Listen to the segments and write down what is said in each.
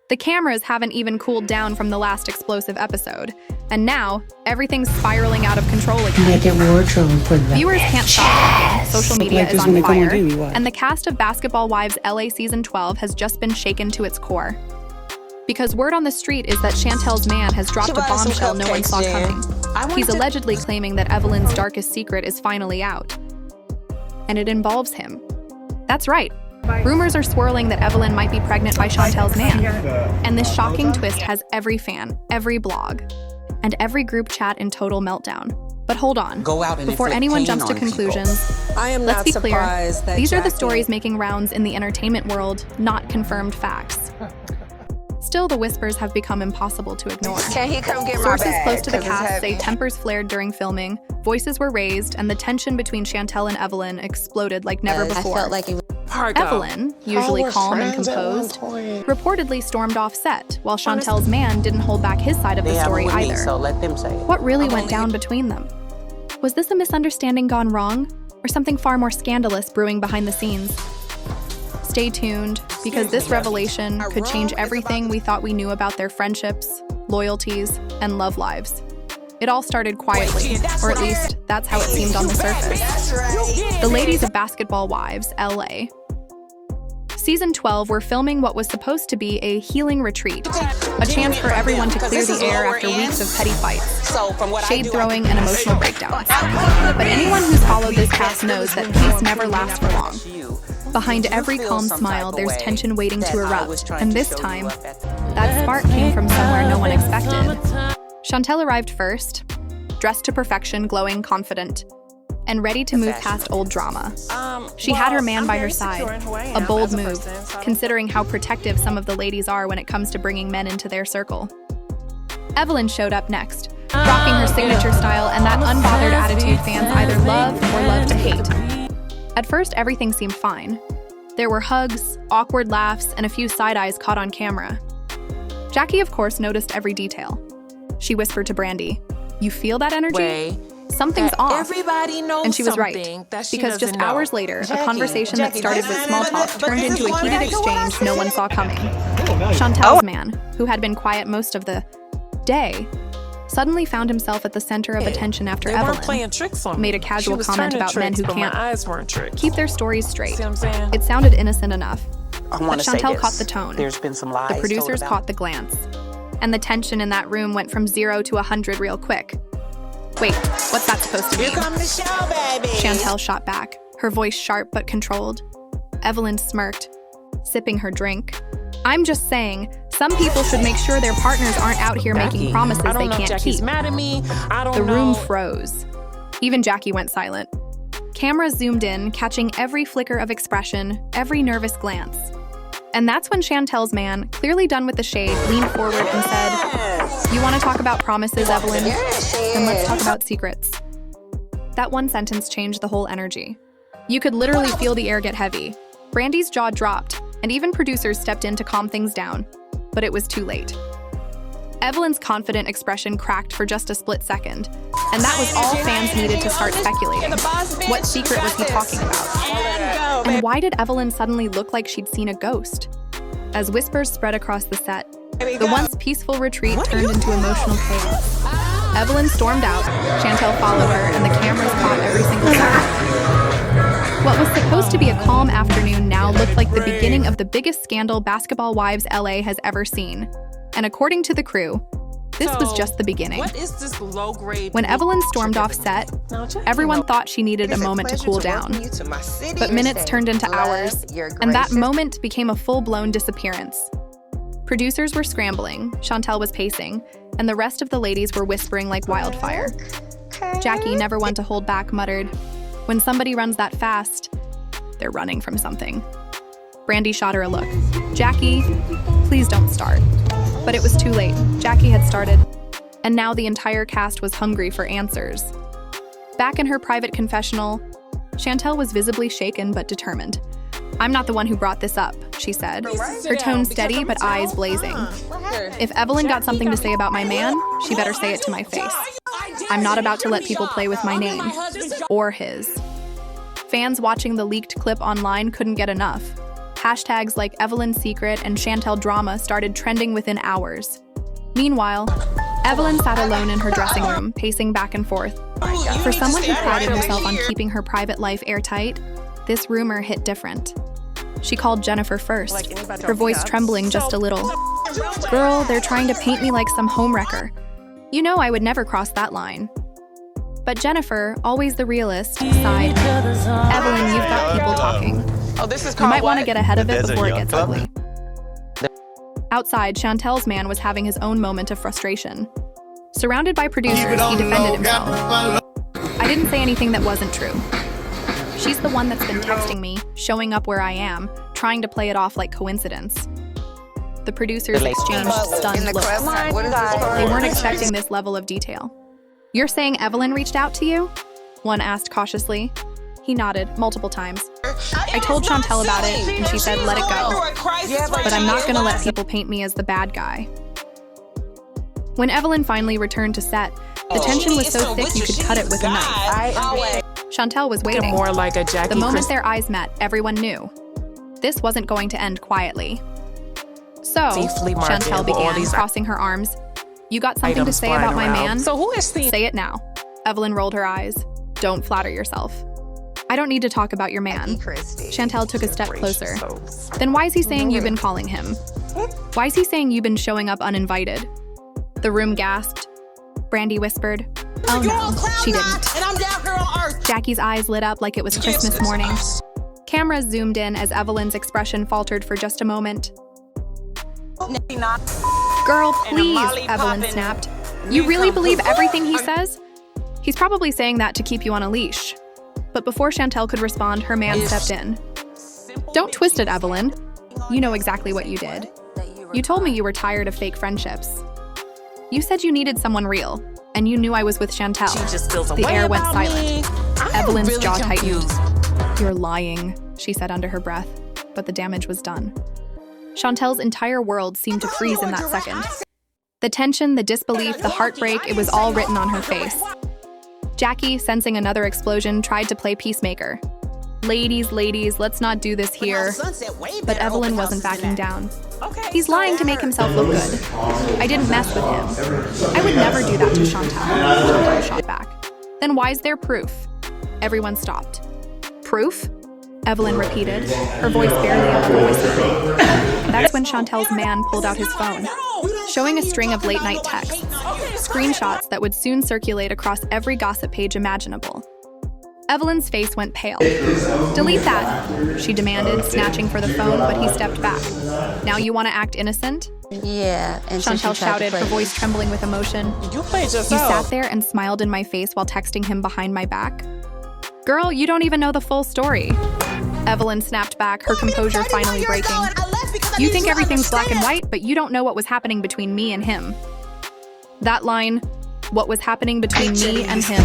The cameras haven't even cooled down from the last explosive episode, and now everything's spiraling out of control again. Viewers can't stop talking, social media is on fire, and the cast of Basketball Wives LA Season 12 has just been shaken to its core. Because word on the street is that Chantel's man has dropped a bombshell no one saw coming. He's allegedly claiming that Evelyn's darkest secret is finally out. And it involves him. That's right. Rumors are swirling that Evelyn might be pregnant by Chantel's man. And this shocking twist has every fan, every blog, and every group chat in total meltdown. But hold on, before anyone jumps to conclusions, let's be clear, these are the stories making rounds in the entertainment world, not confirmed facts. Still, the whispers have become impossible to ignore. Can he come get my Sources bag? close to the cast say tempers flared during filming, voices were raised, and the tension between Chantel and Evelyn exploded like never before. I felt like it was Evelyn, usually calm and composed, reportedly stormed off set, while Chantel's man didn't hold back his side of the story either. So let them say it. What really went down between them? Was this a misunderstanding gone wrong, or something far more scandalous brewing behind the scenes? Stay tuned, because this revelation could change everything we thought we knew about their friendships, loyalties, and love lives. It all started quietly, or at least that's how it seemed on the surface. The ladies of Basketball Wives, LA. Season 12 were filming what was supposed to be a healing retreat, a chance for everyone to clear the air after weeks of petty fights, shade throwing, and emotional breakdowns. But anyone who's followed this cast knows that peace never lasts for long. Behind every calm smile, there's tension waiting to erupt, and this time, that spark came from somewhere no one expected. Chantel arrived first, dressed to perfection, glowing, confident, and ready to move past old drama. She had her man by her side, a bold move, considering how protective some of the ladies are when it comes to bringing men into their circle. Evelyn showed up next, rocking her signature style and that unbothered attitude fans either love or love to hate. At first, everything seemed fine. There were hugs, awkward laughs, and a few side eyes caught on camera. Jackie, of course, noticed every detail. She whispered to Brandy, "You feel that energy? Something's off." Everybody knows and she was right, because just hours later, a conversation that started with small talk turned into a heated exchange no one saw coming. Chantel's man, who had been quiet most of the day, suddenly found himself at the center of attention after Evelyn made a casual comment about men who can't keep their stories straight. It sounded innocent enough, but Chantel caught the tone. There's been some lies. The producers caught the glance. And the tension in that room went from 0 to 100 real quick. Wait, what's that supposed to mean? Here come the show, baby. Chantel shot back, her voice sharp but controlled. Evelyn smirked, sipping her drink. I'm just saying, some people should make sure their partners aren't out here making promises they can't keep. Mad at me. The room froze. Even Jackie went silent. Cameras zoomed in, catching every flicker of expression, every nervous glance. And that's when Chantel's man, clearly done with the shade, leaned forward and said, "You want to talk about promises, Evelyn? Then let's talk about secrets." That one sentence changed the whole energy. You could literally feel the air get heavy. Brandy's jaw dropped, and even producers stepped in to calm things down. But it was too late. Evelyn's confident expression cracked for just a split second, and that was all fans needed to start speculating. What secret was he talking about? And why did Evelyn suddenly look like she'd seen a ghost? As whispers spread across the set, the once peaceful retreat turned into emotional chaos. Evelyn stormed out, Chantel followed her, and the cameras caught every single second. What was supposed to be a calm afternoon now looked like the beginning of the biggest scandal Basketball Wives LA has ever seen. And according to the crew, this was just the beginning. What is this low-grade? When Evelyn stormed off set, everyone thought she needed a moment to cool down. But minutes turned into hours, and that moment became a full-blown disappearance. Producers were scrambling, Chantel was pacing, and the rest of the ladies were whispering like wildfire. Jackie, never one to hold back, muttered, "When somebody runs that fast, they're running from something." Brandy shot her a look. "Jackie, please don't start." But it was too late. Jackie had started, and now the entire cast was hungry for answers. Back in her private confessional, Chantel was visibly shaken but determined. "I'm not the one who brought this up," she said, her tone steady but eyes blazing. "If Evelyn got something to say about my man, she better say it to my face. I'm not about to let people play with my name, or his." Fans watching the leaked clip online couldn't get enough. Hashtags like Evelyn's secret and Chantel drama started trending within hours. Meanwhile, Evelyn sat alone in her dressing room, pacing back and forth. For someone who prided himself on keeping her private life airtight, this rumor hit different. She called Jennifer first, her voice trembling just a little. "Girl, they're trying to paint me like some homewrecker. You know I would never cross that line." But Jennifer, always the realist, sighed. "Evelyn, you've got people talking. Oh, this is You called might want to what? get ahead of it Desert before it Yacht gets Club. ugly." Outside, Chantel's man was having his own moment of frustration. Surrounded by producers, he defended himself. "I didn't say anything that wasn't true. She's the one that's been texting me, showing up where I am, trying to play it off like coincidence." The producers exchanged stunned looks. They weren't expecting this level of detail. "You're saying Evelyn reached out to you?" one asked cautiously. He nodded multiple times. "I told Chantel about it, and she said let it go. But I'm not gonna let people paint me as the bad guy." When Evelyn finally returned to set, the tension was so thick you could cut it with a knife. Chantel was waiting. More like a Jackie The moment Christie. their eyes met, everyone knew. This wasn't going to end quietly. "So," Flea market Chantel with all began, these crossing her arms, "you got something to items say flying about my around. man? So who is the Say it now." Evelyn rolled her eyes. "Don't flatter yourself. I don't need to talk about your man." Chantel took a step closer. "Then why is he saying you've been calling him? Why is he saying you've been showing up uninvited?" The room gasped. Brandy whispered, "Oh no, she didn't." And I'm down here on earth. Jackie's eyes lit up like it was Christmas morning. Cameras zoomed in as Evelyn's expression faltered for just a moment. "Girl, please," Evelyn snapped. "You really believe everything he says? He's probably saying that to keep you on a leash." But before Chantel could respond, her man stepped in. "Don't twist it, Evelyn. You know exactly what you did. You told me you were tired of fake friendships. You said you needed someone real, and you knew I was with Chantel." Just feels The away air went about silent. me. I'm Evelyn's really jaw confused. tightened. "You're lying," she said under her breath, but the damage was done. Chantel's entire world seemed to freeze in that second. The tension, the disbelief, the heartbreak, it was all written on her face. Jackie, sensing another explosion, tried to play peacemaker. Ladies, let's not do this here." But Evelyn wasn't backing down. "He's lying to make himself look good. I didn't mess with him. I would never do that to Chantel," Chantel shot back. "Then why's there proof?" Everyone stopped. "Proof?" Evelyn repeated, her voice barely above a whisper. That's when Chantel's man pulled out his phone, showing a string of late-night texts, screenshots that would soon circulate across every gossip page imaginable. Evelyn's face went pale. "Delete that," she demanded, snatching for the phone, but he stepped back. "Now you want to act innocent?" Yeah, and so Chantel she tried to shouted, play her me. voice trembling with emotion. You played "You yourself. sat there and smiled in my face while texting him behind my back? Girl, you don't even know the full story." Evelyn snapped back, her composure finally breaking. "You think everything's black and white, but you don't know what was happening between me and him." That line, "what was happening between me and him,"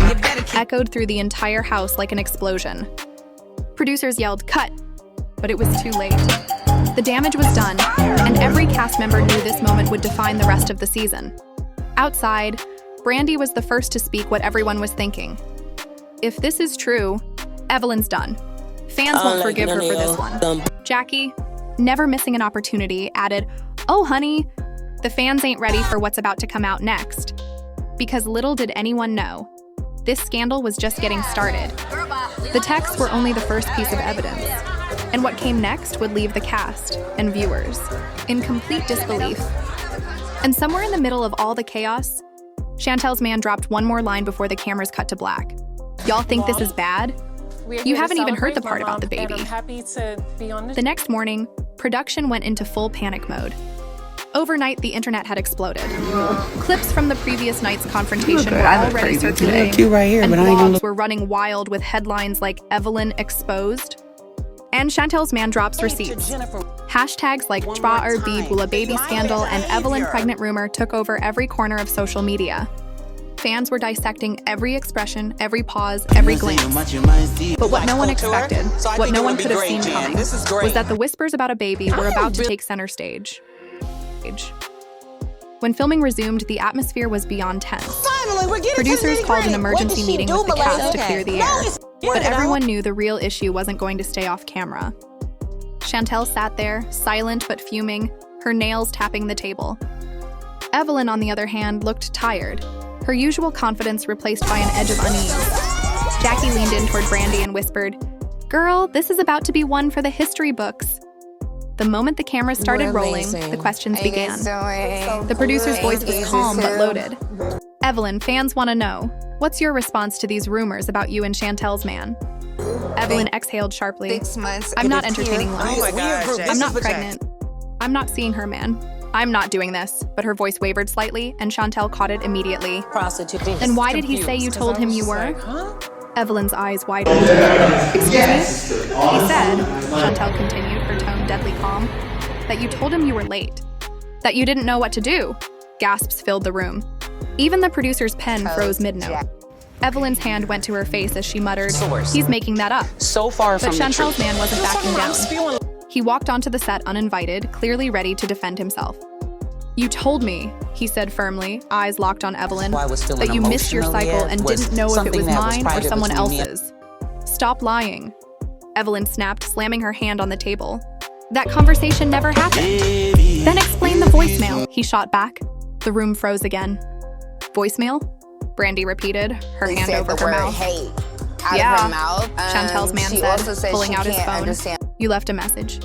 echoed through the entire house like an explosion. Producers yelled, "Cut!" But it was too late. The damage was done, and every cast member knew this moment would define the rest of the season. Outside, Brandy was the first to speak what everyone was thinking. "If this is true, Evelyn's done. Fans won't forgive her for this one." Jackie, never missing an opportunity, added, "Oh, honey, the fans ain't ready for what's about to come out next." Because little did anyone know, this scandal was just getting started. The texts were only the first piece of evidence, and what came next would leave the cast and viewers in complete disbelief. And somewhere in the middle of all the chaos, Chantel's man dropped one more line before the cameras cut to black. "Y'all think this is bad? You haven't even heard the part about the baby." The next morning, production went into full panic mode. Overnight, the internet had exploded. Clips from the previous night's confrontation were already circulating, and blogs were running wild with headlines like "Evelyn exposed," and Chantel's man drops receipts. Hashtags like BBWLA scandal and Evelyn pregnant rumor took over every corner of social media. Fans were dissecting every expression, every pause, every glance. But what no one expected, what no one could have seen coming, was that the whispers about a baby were about to take center stage. When filming resumed, the atmosphere was beyond tense. Producers called an emergency meeting with the cast to clear the air. But everyone knew the real issue wasn't going to stay off camera. Chantel sat there, silent but fuming, her nails tapping the table. Evelyn, on the other hand, looked tired, her usual confidence replaced by an edge of unease. Jackie leaned in toward Brandy and whispered, "Girl, this is about to be one for the history books." The moment the cameras started rolling, the questions began. The producer's voice was calm but loaded. "Evelyn, fans want to know, what's your response to these rumors about you and Chantel's man?" Evelyn exhaled sharply. 6 months. "I'm not entertaining lies. Oh my gosh. I'm not pregnant. I'm not seeing her man. I'm not doing this." But her voice wavered slightly, and Chantel caught it immediately. Prostitute. "Then why did he say you told him you were?" Evelyn's eyes widened. "Excuse me?" "He said," Chantel continued, her tone deadly calm, "that you told him you were late. That you didn't know what to do." Gasps filled the room. Even the producer's pen froze mid-note. Evelyn's hand went to her face as she muttered, "He's making that up." So far But from the Chantel's truth. man wasn't backing down. He walked onto the set uninvited, clearly ready to defend himself. "You told me," he said firmly, eyes locked on Evelyn, Why I was feeling "that you missed your emotional cycle yet and was didn't know if it something was that was mine or private someone between me and- else's. Stop lying." Evelyn snapped, slamming her hand on the table. "That conversation never happened." "Then explain the voicemail," he shot back. The room froze again. "Voicemail?" Brandy repeated, her hand over her mouth. Hate out Yeah, of her mouth. Chantel's man she said, also said pulling she out his can't phone. understand. "You left a message.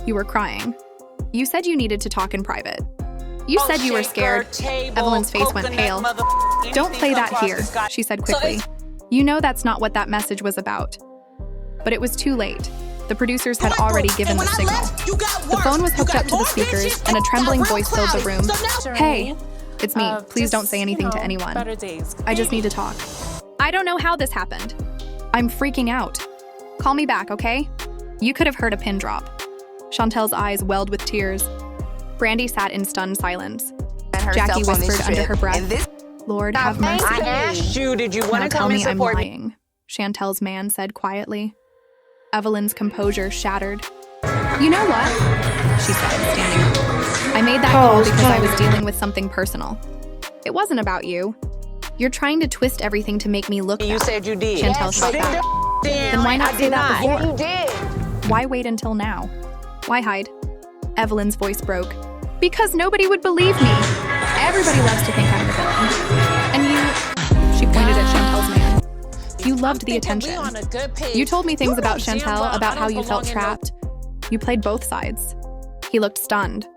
You were crying. You said you needed to talk in private. You said you were scared." Evelyn's face went pale. "Don't play that here," she said quickly. "You know that's not what that message was about." But it was too late. The producers had already given the signal. The phone was hooked up to the speakers, and a trembling voice filled the room. "Hey, it's me. Please don't say anything to anyone. I just need to talk. I don't know how this happened. I'm freaking out. Call me back, okay?" You could have heard a pin drop. Chantel's eyes welled with tears. Brandy sat in stunned silence. Jackie whispered under her breath, "Lord, have mercy." I asked you, did you want "Now to tell come and me I'm support me? lying," Chantel's man said quietly. Evelyn's composure shattered. "You know what?" she said, standing up. "I made that call because I was dealing with something personal. It wasn't about you. You're trying to twist everything to make me look You bad." said you did. Chantel shot back. "Then why not say that before? You did. Why wait until now? Why hide?" Evelyn's voice broke. "Because nobody would believe me. Everybody loves to think I'm the villain. And you," she pointed at Chantel's man, "you loved the attention. You told me things about Chantel, about how you felt trapped. You played both sides." He looked stunned.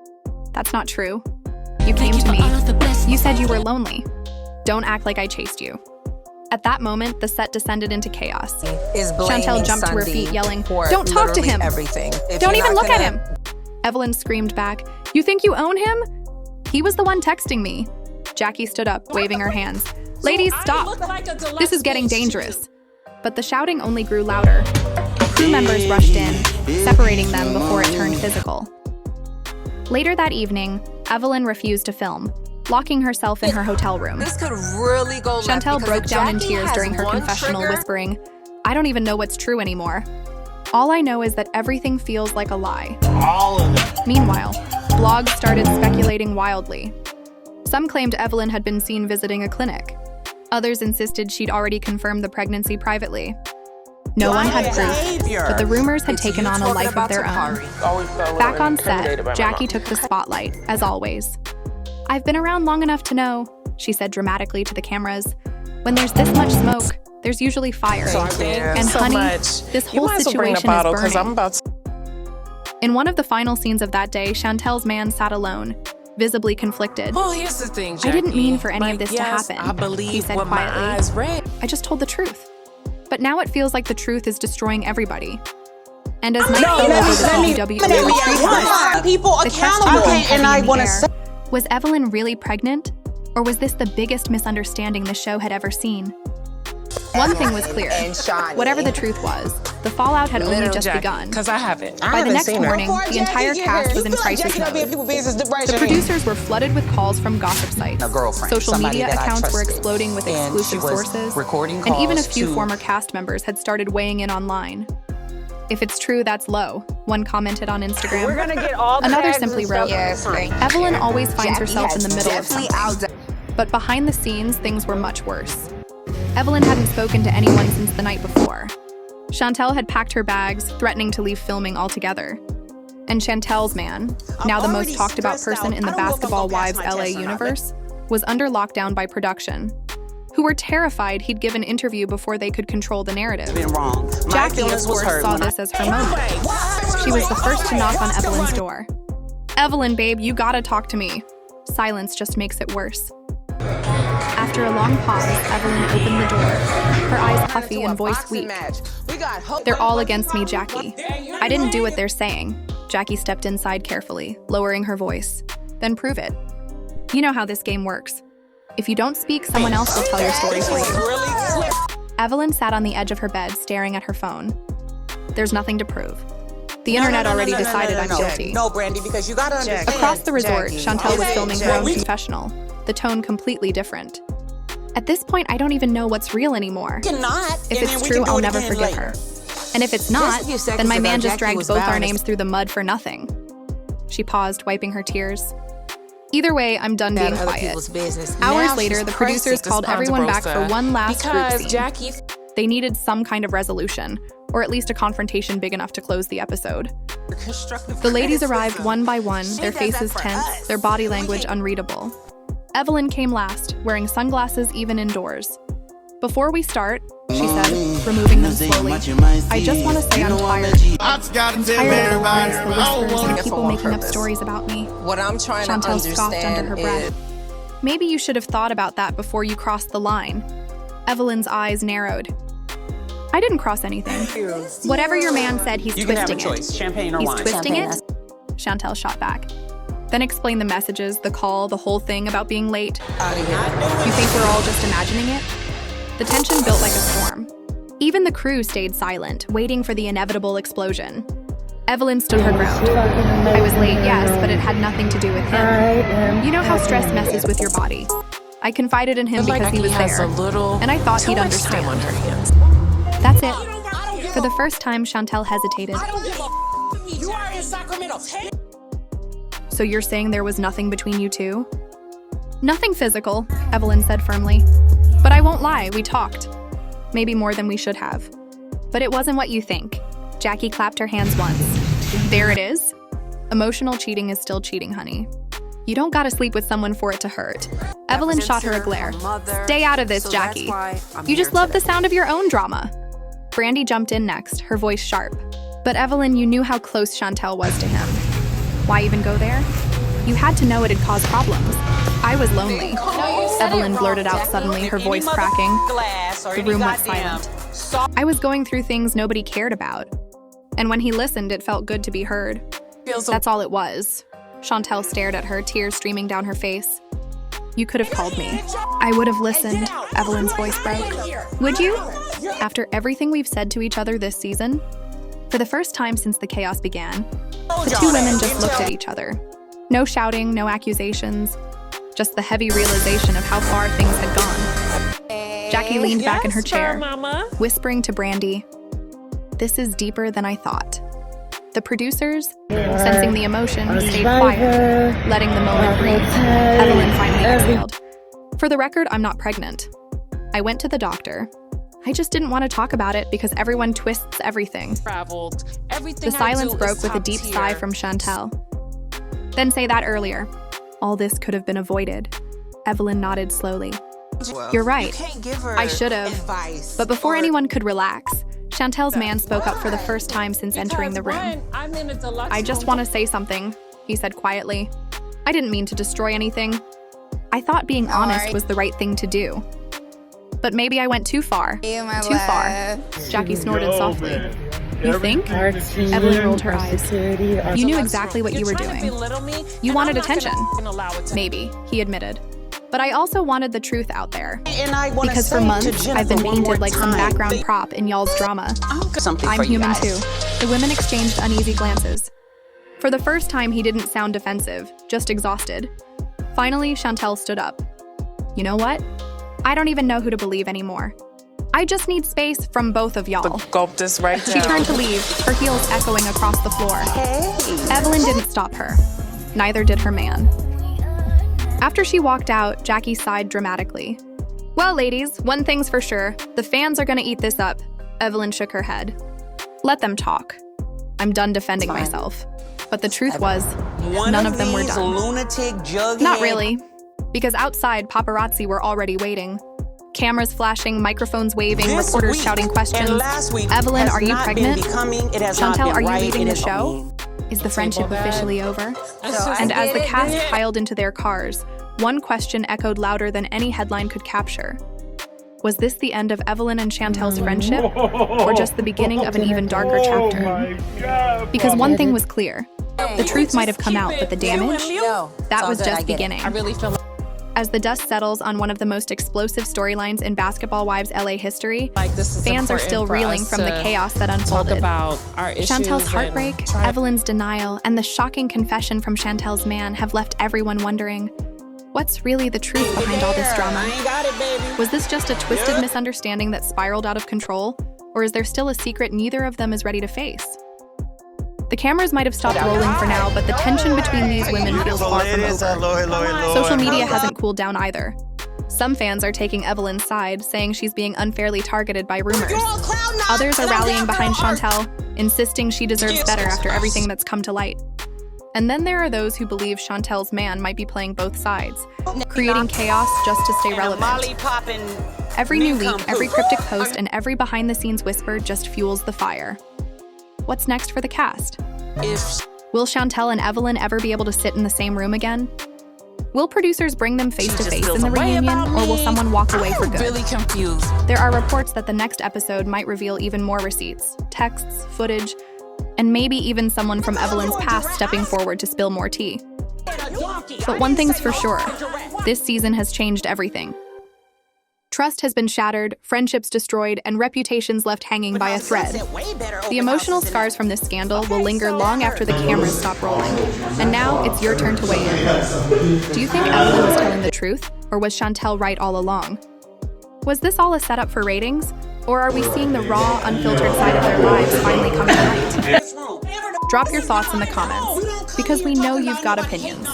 "That's not true. You came to me. You said you were lonely. Don't act like I chased you." At that moment, the set descended into chaos. Chantel jumped to her feet, yelling, "Don't talk to him! Don't even look at him!" Evelyn screamed back, "You think you own him? He was the one texting me." Jackie stood up, waving her hands. "Ladies, stop! This is getting dangerous." But the shouting only grew louder. Crew members rushed in, separating them before it turned physical. Later that evening, Evelyn refused to film, locking herself in her hotel room. This could really go left Chantel because broke if down in Jackie tears has during her one confessional, trigger- whispering, "I don't even know what's true anymore. All I know is that everything feels like a lie." All of it. Meanwhile, blogs started speculating wildly. Some claimed Evelyn had been seen visiting a clinic. Others insisted she'd already confirmed the pregnancy privately. No one had proof, but the rumors had taken on a life of their own. Back on set, Jackie took the spotlight, as always. "I've been around long enough to know," she said dramatically to the cameras. "When there's this much smoke, there's usually fire. And honey, this whole situation is burning." In one of the final scenes of that day, Chantel's man sat alone, visibly conflicted. Well, here's the thing, Jackie. "I didn't mean for any of this to yes, happen," I believe he said what quietly. my eyes read. "I just told the truth. But now it feels like the truth is destroying everybody." And as night fell over the BBWLA retreat, people the question accountable. became And heavy I in the want to air. say, Was Evelyn really pregnant? Or was this the biggest misunderstanding the show had ever seen? One thing was clear. And Shawnee. Whatever the truth was, the fallout had only just begun. Because I haven't. By the next morning, the entire cast was in crisis mode. The producers were flooded with calls from gossip sites. A girlfriend, Social somebody media that I accounts were trusted. exploding with And exclusive she was sources. recording And even a calls few to- former cast members had started weighing in online. "If it's true, that's low," one commented on Instagram. we're going to get all the Another tags simply and wrote, stuff. Yes, thank you. "Evelyn always finds Jackie herself in the has middle of definitely something." out- But behind the scenes, things were much worse. Evelyn hadn't spoken to anyone since the night before. Chantel had packed her bags, threatening to leave filming altogether. And Chantel's man, now the most talked about person in the Basketball Wives LA universe, was under lockdown by production, who were terrified he'd give an interview before they could control the narrative. Jackie, of course, saw this as her moment. She was the first to knock on Evelyn's door. "Evelyn, babe, you gotta talk to me." Silence just makes it worse. After a long pause, Evelyn opened the door, her eyes puffy and voice weak. "They're all against me, Jackie. I didn't do what they're saying." Jackie stepped inside carefully, lowering her voice. "Then prove it. You know how this game works. If you don't speak, someone else will tell your story for you." Evelyn sat on the edge of her bed, staring at her phone. "There's nothing to prove. The internet already decided I'm guilty." No, Brandy, because you gotta understand. Across the resort, Chantel was filming her own confessional, the tone completely different. "At this point, I don't even know what's real anymore. If it's true, I'll never forgive her. And if it's not, then my man just dragged both our names through the mud for nothing." She paused, wiping her tears. "Either way, I'm done being quiet." Hours later, the producers called everyone back for one last group scene. They needed some kind of resolution, or at least a confrontation big enough to close the episode. The ladies arrived one by one, their faces tense, their body language unreadable. Evelyn came last, wearing sunglasses even indoors. "Before we start," she said, removing them slowly, "I just want to say I'm tired. I'm tired of the lies, the whispers, and people making up stories about me." What I'm trying Chantel to scoffed under her understand breath. is "Maybe you should have thought about that before you crossed the line." Evelyn's eyes narrowed. "I didn't cross anything. Whatever your man said, he's You can have a twisting choice, it." champagne or "He's wine." twisting it?" Chantel shot back. "Then explain the messages, the call, the whole thing about being late. You think we're all just imagining it?" The tension built like a storm. Even the crew stayed silent, waiting for the inevitable explosion. Evelyn stood her ground. "I was late, yes, but it had nothing to do with him. You know how stress messes with your body. I confided in him because he was there, and I thought he'd understand." That's it. For the first time, Chantel hesitated. you are in Sacramento. "So you're saying there was nothing between you two?" "Nothing physical," Evelyn said firmly. "But I won't lie, we talked. Maybe more than we should have. But it wasn't what you think." Jackie clapped her hands once. "There it is. Emotional cheating is still cheating, honey. You don't gotta sleep with someone for it to hurt." Evelyn shot her a glare. "Stay out of this, Jackie. You just love the sound of your own drama." Brandy jumped in next, her voice sharp. "But Evelyn, you knew how close Chantel was to him. Why even go there? You had to know it'd cause problems. I was lonely." Evelyn blurted out suddenly, her voice cracking. The room went silent. "I was going through things nobody cared about. And when he listened, it felt good to be heard. That's all it was." Chantel stared at her, tears streaming down her face. "You could have called me. I would have listened." Evelyn's voice broke. "Would you? After everything we've said to each other this season?" For the first time since the chaos began, the two women just looked at each other. No shouting, no accusations, just the heavy realization of how far things had gone. Jackie leaned back in her chair, whispering to Brandy, "This is deeper than I thought." The producers, sensing the emotion, stayed quiet, letting the moment breathe. Evelyn finally exhaled. "For the record, I'm not pregnant. I went to the doctor. I just didn't want to talk about it because everyone twists everything." The silence broke with a deep sigh from Chantel. "Then say that earlier. All this could have been avoided." Evelyn nodded slowly. "You're right. I should have." But before anyone could relax, Chantel's man spoke up for the first time since entering the room. "I just want to say something," he said quietly. "I didn't mean to destroy anything. I thought being honest was the right thing to do. But maybe I went too far. Too far." Jackie snorted softly. "You think?" Evelyn rolled her eyes. "You knew exactly what you were doing. You wanted attention." "Maybe," he admitted. "But I also wanted the truth out there. Because for months, I've been painted like some background prop in y'all's drama. I'm human too." The women exchanged uneasy glances. For the first time, he didn't sound defensive, just exhausted. Finally, Chantel stood up. "You know what? I don't even know who to believe anymore. I just need space from both of y'all." She turned to leave, her heels echoing across the floor. Evelyn didn't stop her. Neither did her man. After she walked out, Jackie sighed dramatically. "Well, ladies, one thing's for sure. The fans are gonna eat this up." Evelyn shook her head. "Let them talk. I'm done defending myself." But the truth was, One none of them were these done. lunatic jughead. Not really, because outside, paparazzi were already waiting. Cameras flashing, microphones waving, This reporters week shouting questions. and last week Evelyn, has are you not been pregnant? becoming, it has not Chantel, been are you right, leaving it the is show? Is the friendship officially over? And as the cast piled into their cars, one question echoed louder than any headline could capture. Was this the end of Evelyn and Chantel's friendship, or just the beginning of an even darker chapter? Because one thing was clear. The truth might have come out, but the damage? That was just beginning. I really feel As the dust settles on one of the most explosive storylines in Basketball Wives LA history, like this is fans are important still for reeling us from the to chaos that talk unfolded. about our issues. Chantel's and heartbreak, try- Evelyn's denial, and the shocking confession from Chantel's man have left everyone wondering, what's really the truth behind all this I drama? ain't got it, baby. Was this just a twisted misunderstanding that spiraled out of control, or is there still a secret neither of them is ready to face? The cameras might have stopped rolling for now, but the tension between these women feels far from over. Social media hasn't cooled down either. Some fans are taking Evelyn's side, saying she's being unfairly targeted by rumors. Others are rallying behind Chantel, insisting she deserves better after everything that's come to light. And then there are those who believe Chantel's man might be playing both sides, creating chaos just to stay relevant. Molly popping. Every new week, every cryptic post, and every behind-the-scenes whisper just fuels the fire. What's next for the cast? If Will Chantel and Evelyn ever be able to sit in the same room again? Will producers bring them face-to-face in the reunion, or will someone walk away for good? Really confused. There are reports that the next episode might reveal even more receipts, texts, footage, and maybe even someone from Evelyn's past stepping forward to spill more tea. But one thing's for sure, this season has changed everything. Trust has been shattered, friendships destroyed, and reputations left hanging by a thread. The emotional scars from this scandal will linger long after the cameras stop rolling. And now, it's your turn to weigh in. Do you think Evelyn was telling the truth, or was Chantel right all along? Was this all a setup for ratings, or are we seeing the raw, unfiltered side of their lives finally come to light? Drop your thoughts in the comments, because we know you've got opinions.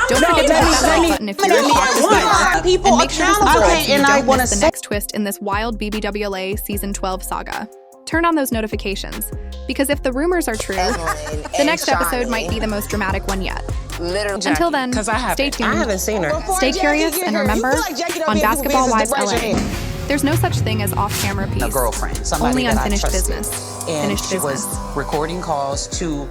Don't forget to hit that like button if you're shocked as we are, and make sure to subscribe so you don't miss the next twist in this wild BBWLA Season 12 saga. Turn on those notifications, because if the rumors are true, the next episode might be the most dramatic one yet. Until then, stay tuned, I haven't seen her. stay curious, and remember, on Basketball Wives LA, there's no such thing as off-camera peace, a girlfriend, somebody only that I unfinished trusted. business. And Finished she business. was recording calls to